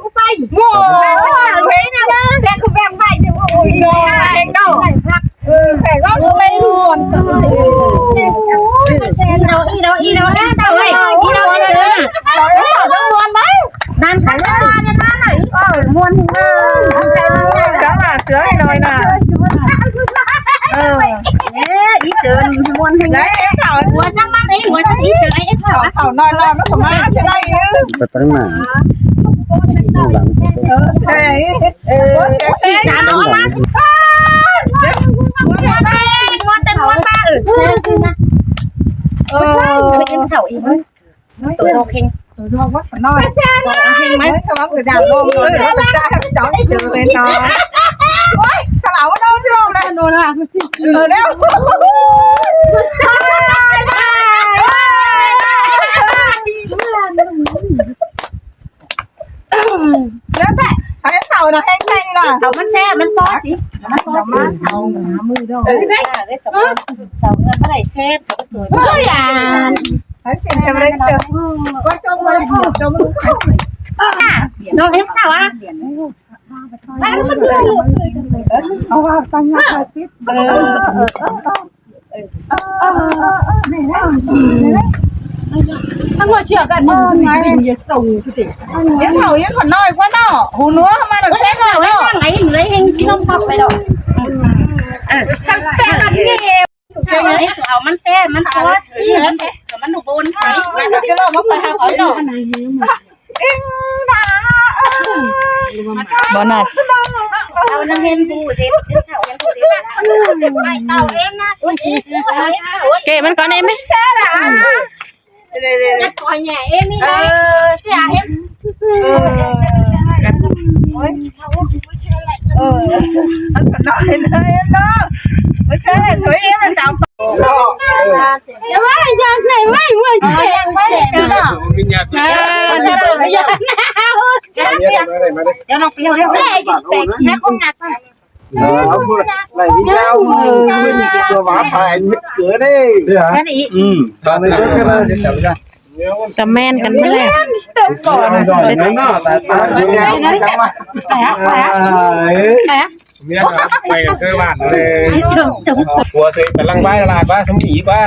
กูไปโง่เฮ้ยนะแซ่คือแบ่งใบเนี่ยโอ้ยเองเนาะแต่ก็ไม่รู้อีโนอีโนอีโนนะเต่าไอ้อีโนอีโนต่อแล้วต่อทั้งวันเลยนั่นขันว่าจะมาไหนมวนถึงใครมันเสือน่ะเสือให้หน่อยน่ะอีเจอมวนถึงไหนหัวช่างมันเองหัวช่างอีเจอไอ้เขาน้อยๆมันสมาจะได้ไปตั้งหน้าหลังเฮ้ยเสียจานออกมาสิมวนแต่มวนมาซื้อนะเคยเอ็นเข่าอีกมั้ยตัวโซเค็งตัวโซวัดฝนน้อยโซเค็งไหมเขาบอกคือดาวลมเลยจ้าเจ้าได้เจอเลยน้องโอ้ยขาวว่าน้องที่ลมเลยโน่นน่ะแล้วแล้วแต่ใช้เข่านะแห้งใจน่ะเอามันแช่มันป้อสิมันป้อสิเข่าหามือด้วยได้สองเงินเมื่อไหร่แช่สองตัวเฮ้ยใช้เสียงจะไม่ได้เจอว่าจงมาจงน้องเอ็มเข่าอ่ะมันเลื่อนเลยเอาว่าตั้งงานพิษทั้งหมดเชื่อกันนี่ไงยังสูงสิยังเข่ายังขนน้อยกว่าน้อหูนัวมาหน่อยเช็คแล้วไหลเหนื่อยเองที่น้องพักไปดอกทำแป้งกันนี่เอามันแซ่มันพอสิมันหนูบนใส่มันจะเล่าว่าไปหาเขาหน่อยเอ็งนะบอนัสเอาน้ำเห็นดูสิเต่าเห็นดูสิไปเต่าเอ็นนะเก๋มันก่อนเอ็มไหมแซ่ละจะก่อยแหน่เอ็มนี่เลยเสียเอ็มมันก็น้อยเลยเอ็มเนาะไม่ใช่ถอยเอ็มมันจับยังไม่ยังไงไม่ยังไม่เจ้าเนาะเสียตัวยังเดี๋ยวน้องเปียวเดี๋ยวได้จุดแตกแค่คงหนักlại đi nhau cho bà phải mít cửa đi cái này tao này cái này สแมนกันไม่ได้ก่อนrồi nó tại ta sẽ nhau chẳng màเมียไปกับเสื้อบ้านเลยหัวเสกไปลังใบตลาดบ้านสมผีบ้า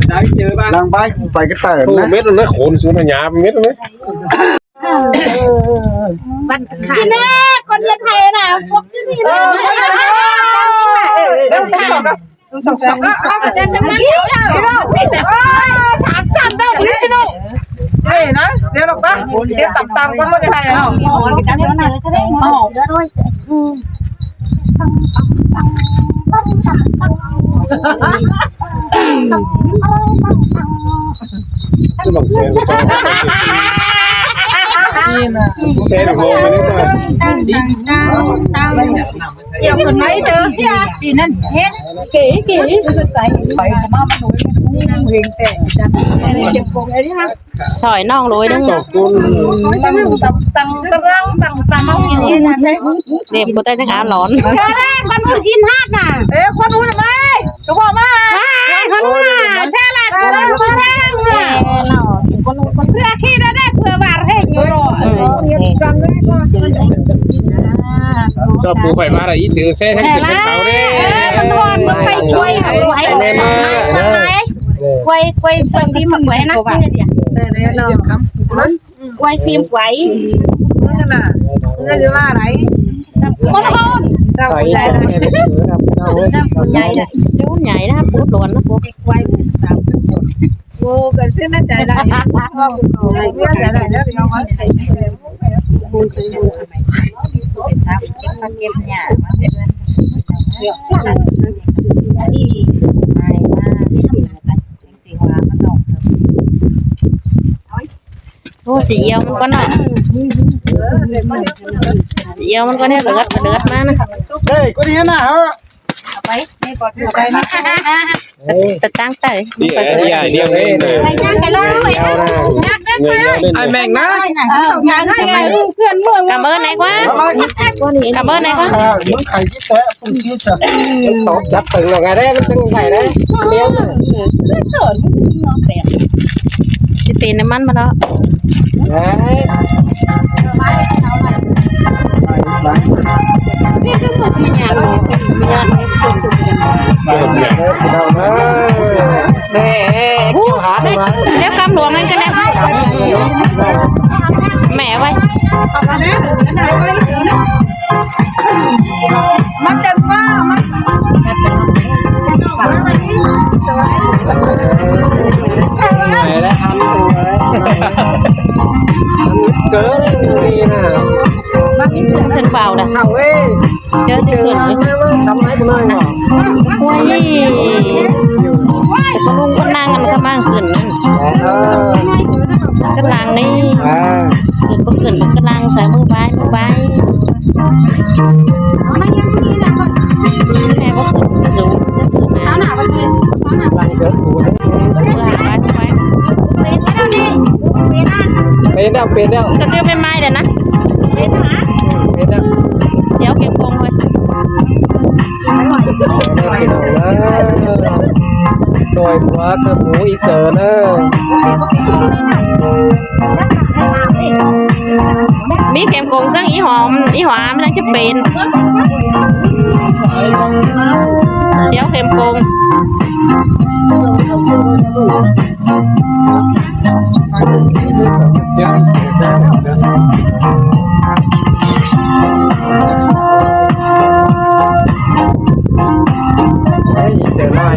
ได้เจอบ้าน đang bay phải cái tờ เม็ดมันโขนสูงหนาเม็ดมันบันที่แน่คนเรียนไทยน่ะพบชื่อที่เลยสองจะชนะเดี๋ยวฉากจันเด้าดิจิโน่เฮ้ยนะเดี๋ยวหรอกปะเดี๋ยวต่ำๆก็คนไทยเนาะเดี๋ยวนะจะได้อ๋อเดี๋ยวด้วยจะลงเสียงเสียงโง่ไปนิดหน่อยเดี๋ยวคนไหนเจอสินั่นเฮ็ดเก๋ไปมามันดูเรียงแต่จังเก็บของไอ้นี่ฮะ สอยน้องโรยนึง ตกกุ้งตั้งเอากินนี่นะใช่เด็บกูได้ทั้งอาหลอนคนนู้นกินฮาดน่ะคนนู้นไหมสุภาพมาคนนู้นน่ะแซ่ละคนนู้นแซ่ละเพื่อขี้ได้เพื่อบาดให้อยู่รอจำได้ก็ชอบปูไข่มาอะไรอีถือเส้ทั้งขึ้นทั้งเขาเด้มันนอนมันไปกล้วยกล้วยเชิงที่มันกล้วยนะนี่เดียวกล้วยฟิล์มกล้วยนั่นน่ะนั่นจะว่าอะไรคนเราใหญ่เลยจู้ใหญ่นะปูดล้วนนะปูกล้วยสามโอ้กันเส้นนั่นใจได้ว่าใจได้แล้วเราเอาใส่ปูนใส่ไปซับเก็บผักเก็บหญ้ามาเป็นนี่ไม่มาจริงว่ามาส่งโอ้จีเอียวมันก็เนาะจีเอียวมันก็เนี่ยเลือดมานะ đây có đi hết nào ไปนี่ก่อนไปนะจะตั้งใจ เดี๋ยวนี่เลย ไปย่างกันเลยเไอแมงนะย่างให้เพื่อนเมือง cảm ơn này quá cảm ơn này quá những thầy cái té không chia sẻ tốt chắc từng là ngày đấy nó chân thầy đấy đeo cái tiền này mắn mà đó đấy มันจะว่ามัน ไหนได้ทำตัวเลยเกิดนี่นะ ถึงเปล่าน่ะ เอาเว้ย เจอที่เกินเลย ทำไรกันเลยเหรอ โอ้ยก็ลุงก็นั่งกันก็มั่งขึ้นนั่นก็ลังนี่ขึ้นก็ขึ้นก็ลังใส่มือใบแม่ก็ขึ้นสูงจะถึงน้ำ ลังเกิดกู เป็นแล้ว เป็นแล้ว จะซื้อไม่ไม้เดี๋ยวนะ เป็นแล้ว เดี๋ยวเก็บกงไว้ โดยหัวกับหมูอีเกินเนอะ มีเก็บกงซึ่งอีหอมมันจะเป็นเดี๋ยวเก็บกง เจ้าเจอหน่อย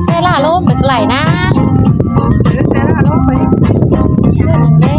เซล่าโลมเป็นไหลนะเรื่องนั้นเด้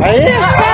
Hãy subscribe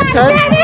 cho kênh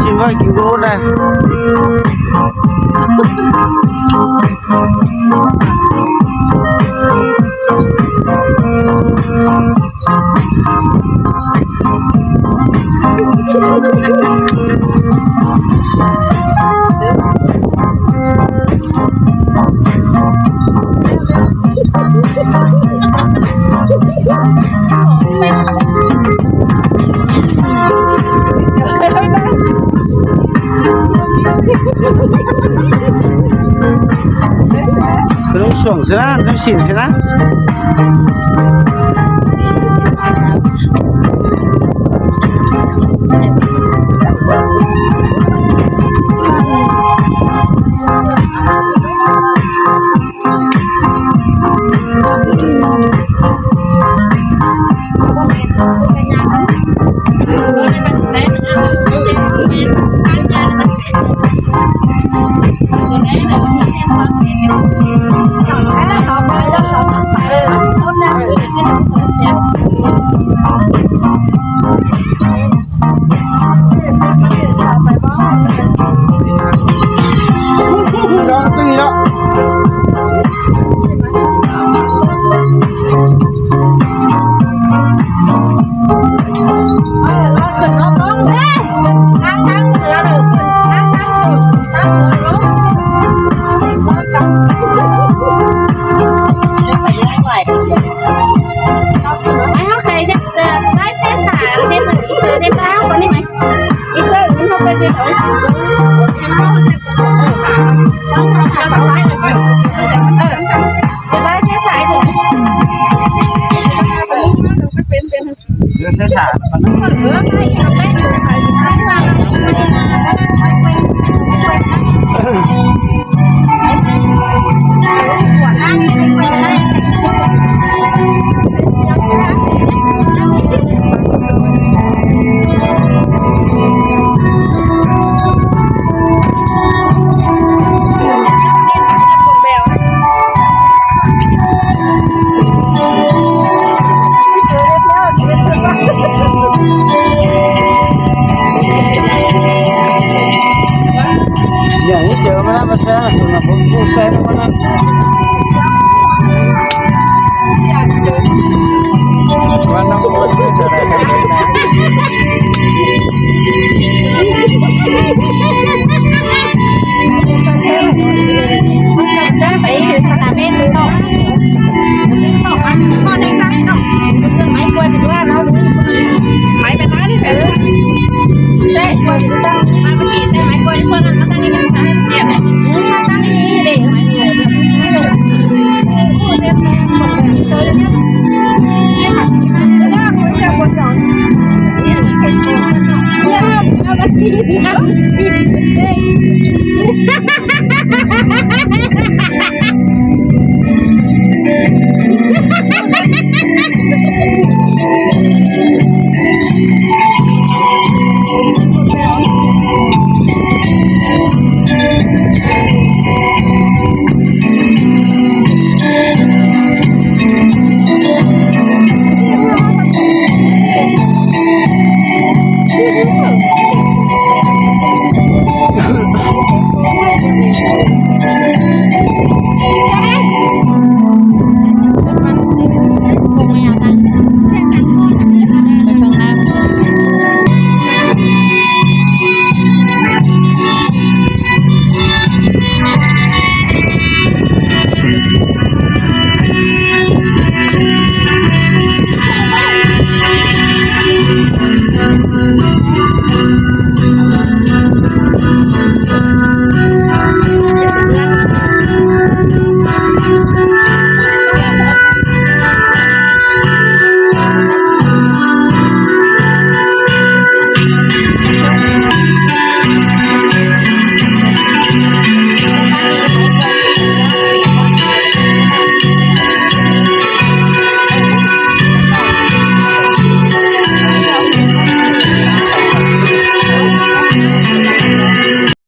Ghiền Mì Gõ để không bỏ lỡ ต้องส่งสินะต้องสินสินะ đó từng đó Đưa xe xả giờ như chờ mà nó xe là sự là phụ xe nó nó và nó có một cái trở lại Ha ha ha!